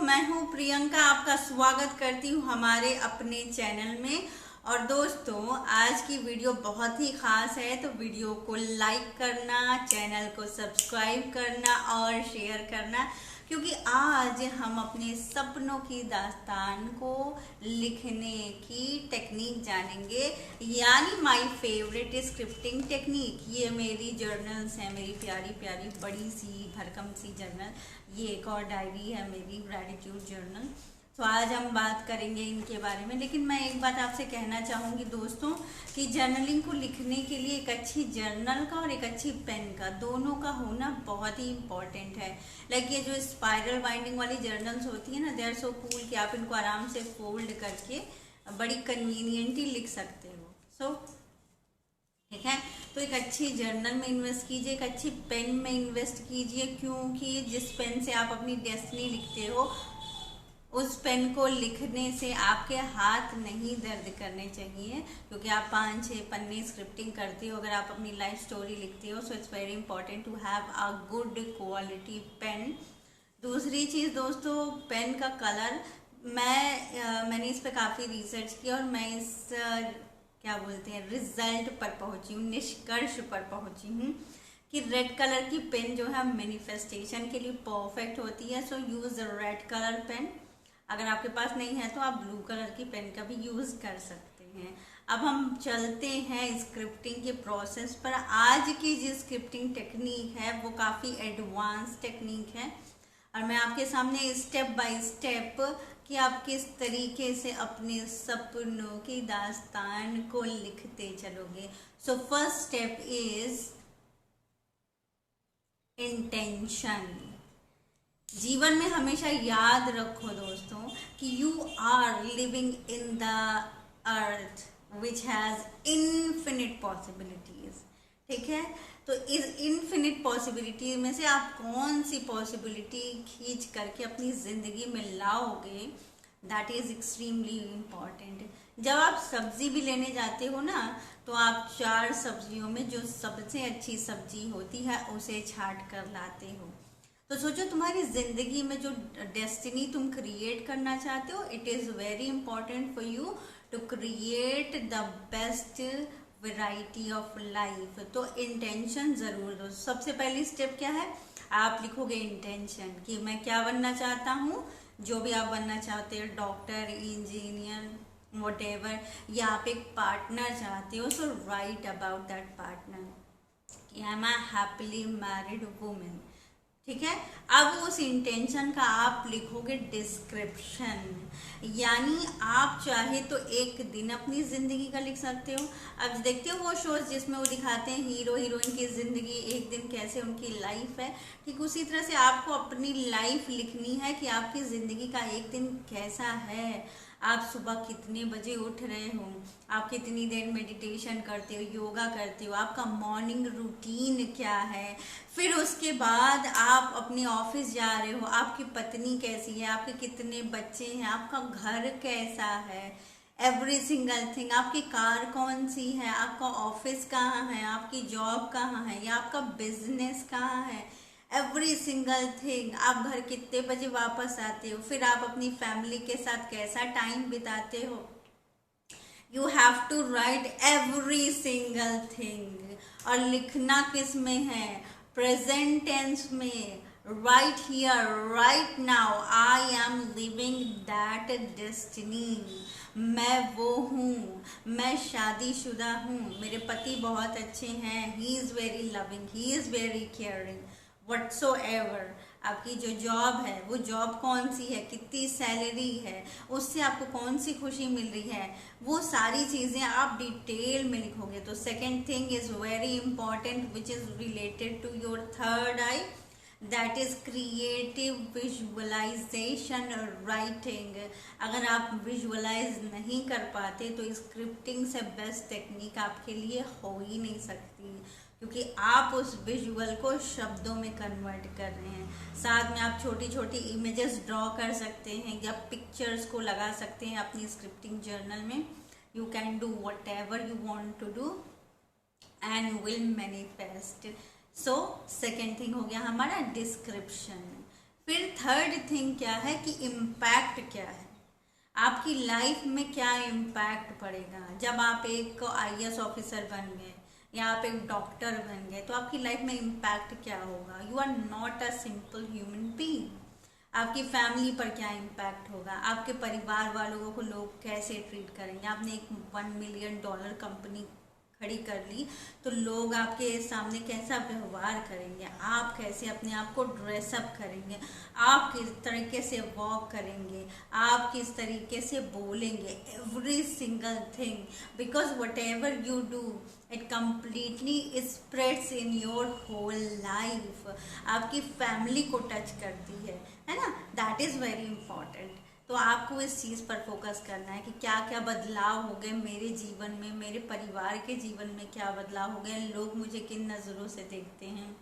मैं हूं प्रियंका, आपका स्वागत करती हूं हमारे अपने चैनल में। और दोस्तों, आज की वीडियो बहुत ही खास है, तो वीडियो को लाइक करना, चैनल को सब्सक्राइब करना और शेयर करना, क्योंकि आज हम अपने सपनों की दास्तान को लिखने की टेक्निक जानेंगे, यानी माय फेवरेट स्क्रिप्टिंग टेक्निक। ये मेरी जर्नल्स हैं, मेरी प्यारी प्यारी बड़ी सी भरकम सी जर्नल। ये एक और डायरी है मेरी, ग्रैटिट्यूड जर्नल। तो आज हम बात करेंगे इनके बारे में। लेकिन मैं एक बात आपसे कहना चाहूँगी दोस्तों, कि जर्नलिंग को लिखने के लिए एक अच्छी जर्नल का और एक अच्छी पेन का, दोनों का होना बहुत ही इम्पॉर्टेंट है। लाइक ये जो स्पाइरल बाइंडिंग वाली जर्नल्स होती है ना, दे आर सो कूल कि आप इनको आराम से फोल्ड करके बड़ी कन्वीनियंटली लिख सकते हो। सो ठीक है, तो एक अच्छी जर्नल में इन्वेस्ट कीजिए, एक अच्छी पेन में इन्वेस्ट कीजिए, क्योंकि जिस पेन से आप अपनी डेस्टिनी लिखते हो, उस पेन को लिखने से आपके हाथ नहीं दर्द करने चाहिए, क्योंकि आप 5-6 पन्ने स्क्रिप्टिंग करते हो, अगर आप अपनी लाइफ स्टोरी लिखते हो। So it's very important to have a good quality pen. दूसरी चीज़ दोस्तों, पेन का कलर। मैंने इस पर काफ़ी रिसर्च किया और मैं इस क्या बोलते हैं, रिजल्ट पर पहुंची हूँ, निष्कर्ष पर पहुंची हूँ कि रेड कलर की पेन जो है मैनिफेस्टेशन के लिए परफेक्ट होती है। So use red colour pen. अगर आपके पास नहीं है तो आप ब्लू कलर की पेन का भी यूज़ कर सकते हैं। अब हम चलते हैं स्क्रिप्टिंग के प्रोसेस पर। आज की जो स्क्रिप्टिंग टेक्निक है वो काफ़ी एडवांस टेक्निक है, और मैं आपके सामने स्टेप बाय स्टेप कि आप किस तरीके से अपने सपनों की दास्तान को लिखते चलोगे। So first step is intention. जीवन में हमेशा याद रखो दोस्तों कि you are living in the earth which has infinite possibilities. ठीक है, तो इस इन्फिनिट पॉसिबिलिटी में से आप कौन सी पॉसिबिलिटी खींच करके अपनी जिंदगी में लाओगे, दैट इज एक्सट्रीमली इम्पॉर्टेंट। जब आप सब्जी भी लेने जाते हो ना, तो आप 4 सब्जियों में जो सबसे अच्छी सब्जी होती है उसे छांट कर लाते हो। तो सोचो, तुम्हारी जिंदगी में जो डेस्टिनी तुम क्रिएट करना चाहते हो, it is very important for you to create the best variety of life. तो इंटेंशन जरूर दो। सबसे पहली स्टेप क्या है, आप लिखोगे इंटेंशन कि मैं क्या बनना चाहता हूँ। जो भी आप बनना चाहते हो, डॉक्टर, इंजीनियर, व्हाटएवर, या आप एक पार्टनर चाहते हो, सो राइट अबाउट दैट पार्टनर कि I am a happily married women. ठीक है, अब उस इंटेंशन का आप लिखोगे डिस्क्रिप्शन, यानी आप चाहे तो एक दिन अपनी जिंदगी का लिख सकते हो। अब देखते हो वो शोज जिसमें वो दिखाते हैं हीरो हीरोइन की जिंदगी एक दिन कैसे उनकी लाइफ है, ठीक उसी तरह से आपको अपनी लाइफ लिखनी है कि आपकी जिंदगी का एक दिन कैसा है। आप सुबह कितने बजे उठ रहे हो, आप कितनी देर मेडिटेशन करते हो, योगा करते हो, आपका मॉर्निंग रूटीन क्या है, फिर उसके बाद आप अपने ऑफिस जा रहे हो, आपकी पत्नी कैसी है, आपके कितने बच्चे हैं, आपका घर कैसा है, एवरी सिंगल थिंग, आपकी कार कौन सी है, आपका ऑफिस कहाँ है, आपकी जॉब कहाँ है, या आपका बिजनेस कहाँ है, एवरी सिंगल थिंग। आप घर कितने बजे वापस आते हो, फिर आप अपनी फैमिली के साथ कैसा टाइम बिताते हो। You have to write every single thing. और लिखना किस में है, प्रेजेंट टेंस में। Right here, right now, I am living that destiny. मैं वो हूँ, मैं शादीशुदा हूँ, मेरे पति बहुत अच्छे हैं, he is very loving, he is very caring, whatsoever. आपकी जो जॉब है वो जॉब कौन सी है, कितनी सैलरी है, उससे आपको कौन सी खुशी मिल रही है, वो सारी चीज़ें आप डिटेल में लिखोगे। तो second thing is very important which is related to your third eye, that is creative visualization writing. अगर आप विजुअलाइज नहीं कर पाते तो स्क्रिप्टिंग से बेस्ट टेक्निक आपके लिए हो ही नहीं सकती, क्योंकि आप उस विजुअल को शब्दों में कन्वर्ट कर रहे हैं। साथ में आप छोटी छोटी इमेजेस ड्रॉ कर सकते हैं या पिक्चर्स को लगा सकते हैं अपनी स्क्रिप्टिंग जर्नल में। You can do whatever you want to do and will manifest. So second thing हो गया हमारा डिस्क्रिप्शन। फिर थर्ड थिंग क्या है कि इम्पैक्ट क्या है, आपकी लाइफ में क्या इम्पैक्ट पड़ेगा जब आप एक आईएएस ऑफिसर बन गए या आप एक डॉक्टर बन गए, तो आपकी लाइफ में इम्पैक्ट क्या होगा। You are not a simple human being. आपकी फैमिली पर क्या इम्पैक्ट होगा, आपके परिवार वालों को लोग कैसे ट्रीट करेंगे। आपने एक $1 मिलियन कंपनी खड़ी कर ली तो लोग आपके सामने कैसा व्यवहार करेंगे, आप कैसे अपने आप को ड्रेसअप करेंगे, आप किस तरीके से वॉक करेंगे, आप किस तरीके से बोलेंगे, every single thing, because whatever you do it completely spreads in your whole life. आपकी फैमिली को टच करती है ना। That is very important. तो आपको इस चीज़ पर फोकस करना है कि क्या क्या बदलाव हो गए मेरे जीवन में, मेरे परिवार के जीवन में क्या बदलाव हो गए, लोग मुझे किन नज़रों से देखते हैं,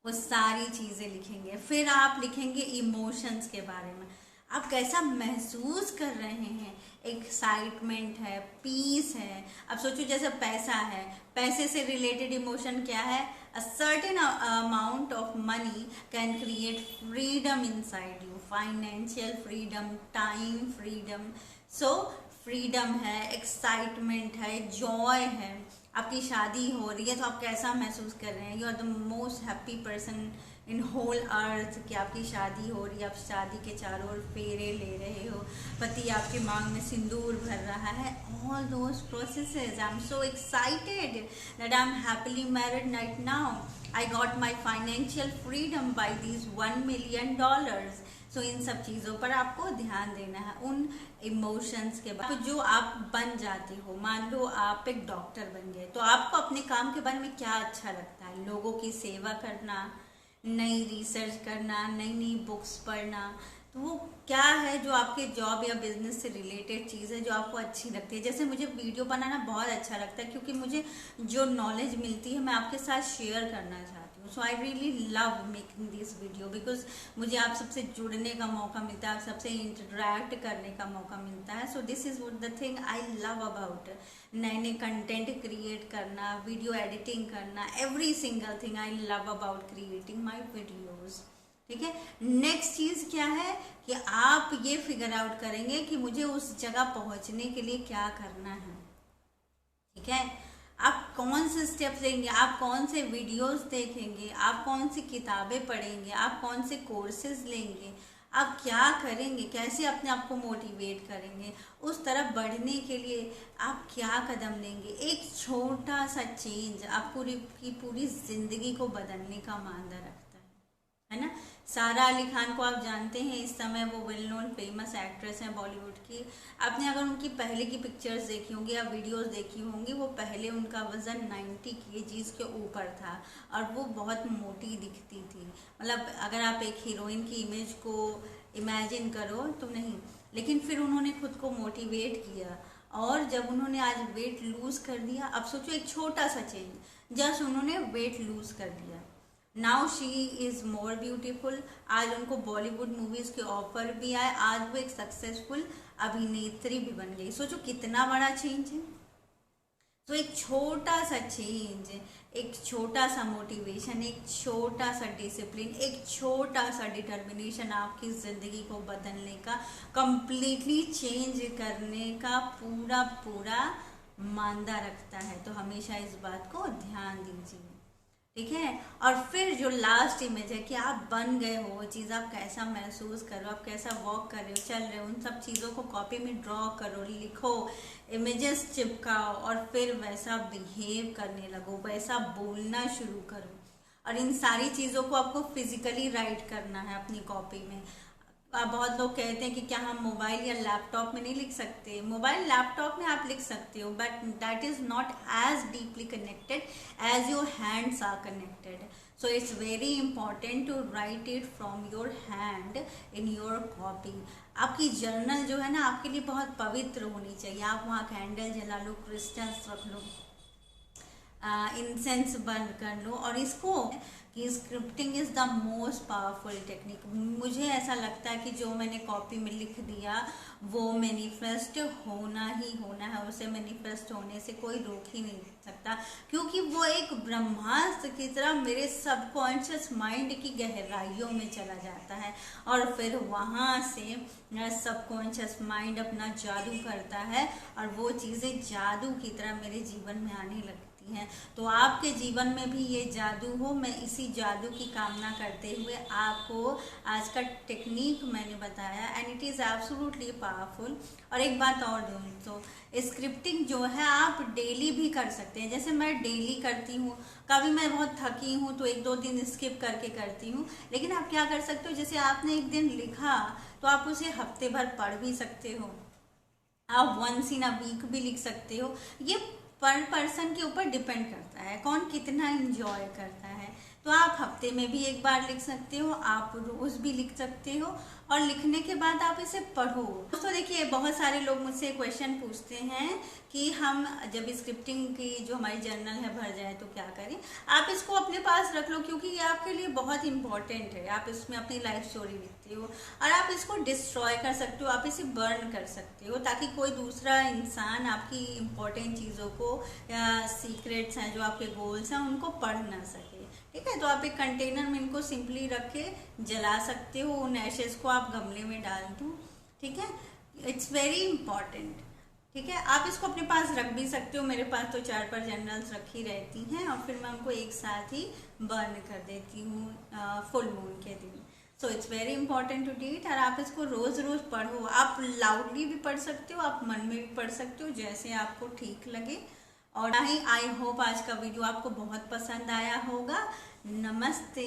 वो सारी चीज़ें लिखेंगे। फिर आप लिखेंगे इमोशंस के बारे में, आप कैसा महसूस कर रहे हैं, एक्साइटमेंट है, पीस है। अब सोचो जैसे पैसा है, पैसे से रिलेटेड इमोशन क्या है, a certain amount of money can create freedom inside you, financial freedom, time freedom. So freedom है, एक्साइटमेंट है, जॉय है। आपकी शादी हो रही है तो आप कैसा महसूस कर रहे हैं, you are the most happy person in whole earth कि आपकी शादी हो रही है, आप शादी के चारों ओर फेरे ले रहे हो, पति आपके मांग में सिंदूर भर रहा है। All those processes, I am so excited that I am happily married right now, I got my financial freedom by these $1 million. So इन सब चीज़ों पर आपको ध्यान देना है, उन इमोशंस के बाद जो आप बन जाते हो। मान लो आप एक डॉक्टर बन गए तो आपको अपने काम के बारे में क्या अच्छा लगता है, लोगों की सेवा करना, नई रिसर्च करना, नई नई बुक्स पढ़ना। तो वो क्या है जो आपके जॉब या बिजनेस से रिलेटेड चीज़ है जो आपको अच्छी लगती है। जैसे मुझे वीडियो बनाना बहुत अच्छा लगता है क्योंकि मुझे जो नॉलेज मिलती है मैं आपके साथ शेयर करना चाहती हूँ। So I really love making this video because मुझे आप सबसे जुड़ने का मौका मिलता है, आप सबसे इंटरेक्ट करने का मौका मिलता है। So this is what the thing I love about, नए नए कंटेंट क्रिएट करना, वीडियो एडिटिंग करना, every single thing I love about creating my videos. ठीक है। नेक्स्ट चीज क्या है कि आप ये फिगर आउट करेंगे कि मुझे उस जगह पहुंचने के लिए क्या करना है। ठीक है। आप कौन से स्टेप्स लेंगे, आप कौन से वीडियोस देखेंगे, आप कौन सी किताबें पढ़ेंगे, आप कौन से कोर्सेज लेंगे, आप क्या करेंगे, कैसे अपने आप को मोटिवेट करेंगे, उस तरफ बढ़ने के लिए आप क्या कदम लेंगे। एक छोटा सा चेंज आप पूरी जिंदगी को बदलने का मानदा रखता है ना। सारा अली खान को आप जानते हैं, इस समय वो वेल नोन फेमस एक्ट्रेस हैं बॉलीवुड की। आपने अगर उनकी पहले की पिक्चर्स देखी होंगी या वीडियोस देखी होंगी, वो पहले उनका वज़न 90 kg के ऊपर था और वो बहुत मोटी दिखती थी। मतलब अगर आप एक हीरोइन की इमेज को इमेजिन करो तो नहीं, लेकिन फिर उन्होंने खुद को मोटिवेट किया और जब उन्होंने आज वेट लूज कर दिया, अब सोचो एक छोटा सा चेंज, जस्ट उन्होंने वेट लूज कर दिया, now she is more beautiful. आज उनको बॉलीवुड मूवीज के ऑफर भी आए, आज वो एक सक्सेसफुल अभिनेत्री भी बन गई। सोचो कितना बड़ा चेंज है। तो एक छोटा सा चेंज, एक छोटा सा मोटिवेशन, एक छोटा सा डिसिप्लिन, एक छोटा सा डिटर्मिनेशन आपकी जिंदगी को बदलने का, कंप्लीटली चेंज करने का पूरा पूरा मानदा रखता है। तो हमेशा इस बात को ध्यान दीजिए। ठीक है। और फिर जो लास्ट इमेज है कि आप बन गए हो वो चीज़, आप कैसा महसूस करो, आप कैसा वॉक कर रहे हो, चल रहे हो, उन सब चीज़ों को कॉपी में ड्रॉ करो, लिखो, इमेजेस चिपकाओ और फिर वैसा बिहेव करने लगो, वैसा बोलना शुरू करो। और इन सारी चीज़ों को आपको फिजिकली राइट करना है अपनी कॉपी में। बहुत लोग कहते हैं कि क्या हम मोबाइल या लैपटॉप में नहीं लिख सकते। मोबाइल लैपटॉप में आप लिख सकते हो but that is not as deeply connected as your hands are connected. So it's very important to write it from your hand in your copy. आपकी जर्नल जो है ना आपके लिए बहुत पवित्र होनी चाहिए। आप वहाँ कैंडल जला लो, क्रिस्टल्स रख लो, इंसेंस बंद कर लो और इसको कि scripting is the most powerful technique. मुझे ऐसा लगता है कि जो मैंने कॉपी में लिख दिया वो मैनिफेस्ट होना ही होना है, उसे मैनिफेस्ट होने से कोई रोक ही नहीं सकता, क्योंकि वो एक ब्रह्मास्त्र की तरह मेरे सबकॉन्शियस माइंड की गहराइयों में चला जाता है और फिर वहाँ से सबकॉन्शियस माइंड अपना जादू करता है और वो चीज़ें जादू की तरह मेरे जीवन में आने लगती हैं। तो आपके जीवन में भी ये जादू हो, मैं इसी जादू की कामना करते हुए आपको आज का टेक्निक मैंने बताया and it is absolutely powerful. और एक बात और दोस्तों, स्क्रिप्टिंग जो है आप डेली भी कर सकते हैं, जैसे मैं डेली करती हूँ। कभी मैं बहुत थकी हूँ तो 1-2 दिन स्किप करके करती हूँ, लेकिन आप क्या कर सकते हो, जैसे आपने एक दिन लिखा तो आप उसे हफ्ते भर पढ़ भी सकते हो, आप वंस इन अ वीक भी लिख सकते हो। ये पर पर्सन के ऊपर डिपेंड करता है कौन कितना इंजॉय करता है। तो आप हफ्ते में भी एक बार लिख सकते हो, आप रोज भी लिख सकते हो और लिखने के बाद आप इसे पढ़ो। दोस्तों देखिए, बहुत सारे लोग मुझसे क्वेश्चन पूछते हैं कि हम जब स्क्रिप्टिंग की जो हमारी जर्नल है भर जाए तो क्या करें। आप इसको अपने पास रख लो, क्योंकि ये आपके लिए बहुत इंपॉर्टेंट है। आप इसमें अपनी लाइफ स्टोरी लिखते हो और आप इसको डिस्ट्रॉय कर सकते हो, आप इसे बर्न कर सकते हो, ताकि कोई दूसरा इंसान आपकी इंपॉर्टेंट चीज़ों को या सीक्रेट्स हैं जो आपके गोल्स हैं उनको पढ़ ना सके। ठीक है, तो आप एक कंटेनर में इनको सिंपली रख के जला सकते हो, उन एशेज को आप गमले में डाल दो। ठीक है, इट्स वेरी इंपॉर्टेंट। ठीक है, आप इसको अपने पास रख भी सकते हो। मेरे पास तो 4-5 जर्नल्स रखी रहती हैं और फिर मैं उनको एक साथ ही बर्न कर देती हूँ फुल मून के दिन। So it's very important to diet. और आप इसको रोज रोज पढ़ो, आप लाउडली भी पढ़ सकते हो, आप मन में भी पढ़ सकते हो, जैसे आपको ठीक लगे। और आई होप आज का वीडियो आपको बहुत पसंद आया होगा। नमस्ते।